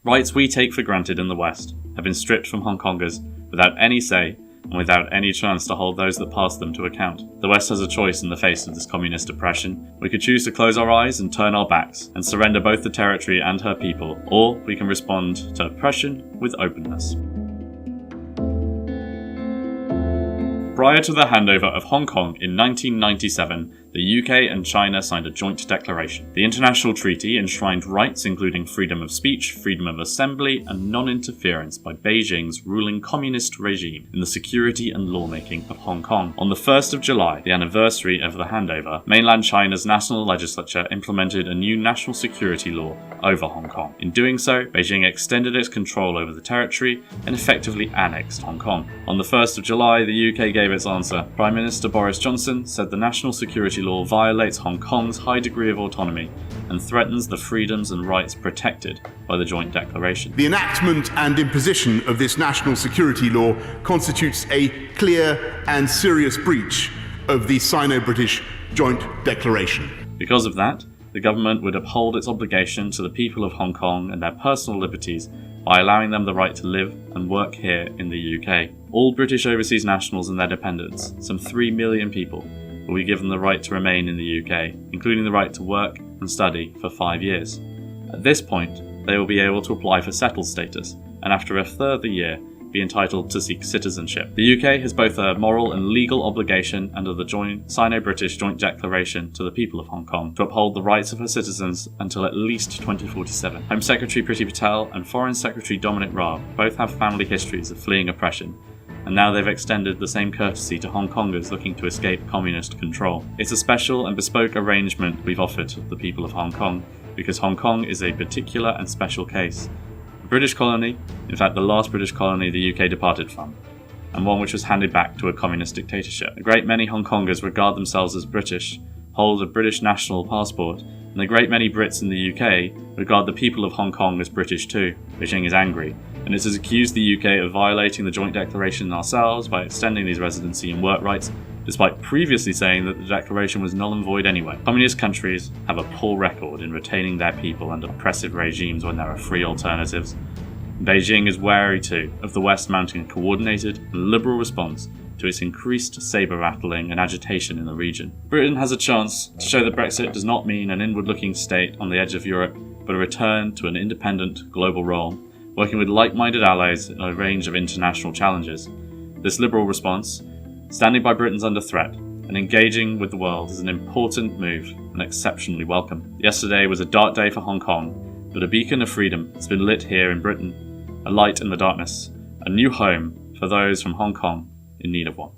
Rights we take for granted in the West have been stripped from Hong Kongers without any say and without any chance to hold those that pass them to account. The West has a choice in the face of this communist oppression. We could choose to close our eyes and turn our backs and surrender both the territory and her people, or we can respond to oppression with openness. Prior to the handover of Hong Kong in 1997, the UK and China signed a joint declaration. The international treaty enshrined rights including freedom of speech, freedom of assembly, and non-interference by Beijing's ruling communist regime in the security and lawmaking of Hong Kong. On the 1st of July, the anniversary of the handover, mainland China's national legislature implemented a new national security law over Hong Kong. In doing so, Beijing extended its control over the territory and effectively annexed Hong Kong. On the 1st of July, the UK gave its answer. Prime Minister Boris Johnson said the national security law violates Hong Kong's high degree of autonomy and threatens the freedoms and rights protected by the joint declaration. The enactment and imposition of this national security law constitutes a clear and serious breach of the Sino-British joint declaration. Because of that, the government would uphold its obligation to the people of Hong Kong and their personal liberties by allowing them the right to live and work here in the UK. All British overseas nationals and their dependents, some 3 million people, will be given the right to remain in the UK, including the right to work and study for 5 years. At this point, they will be able to apply for settled status, and after a further year, be entitled to seek citizenship. The UK has both a moral and legal obligation under the Sino-British Joint Declaration to the people of Hong Kong to uphold the rights of her citizens until at least 2047. Home Secretary Priti Patel and Foreign Secretary Dominic Raab both have family histories of fleeing oppression, and now they've extended the same courtesy to Hong Kongers looking to escape communist control. It's a special and bespoke arrangement we've offered the people of Hong Kong because Hong Kong is a particular and special case. A British colony, in fact the last British colony the UK departed from, and one which was handed back to a communist dictatorship. A great many Hong Kongers regard themselves as British, hold a British national passport, and a great many Brits in the UK regard the people of Hong Kong as British too. Beijing is angry, and it has accused the UK of violating the Joint Declaration ourselves by extending these residency and work rights, despite previously saying that the declaration was null and void anyway. Communist countries have a poor record in retaining their people under oppressive regimes when there are free alternatives. Beijing is wary too of the West mounting a coordinated and liberal response to its increased sabre-rattling and agitation in the region. Britain has a chance to show that Brexit does not mean an inward-looking state on the edge of Europe, but a return to an independent global role, working with like-minded allies in a range of international challenges. This liberal response, standing by Britain's under threat and engaging with the world, is an important move and exceptionally welcome. Yesterday was a dark day for Hong Kong, but a beacon of freedom has been lit here in Britain, a light in the darkness, a new home for those from Hong Kong in need of one.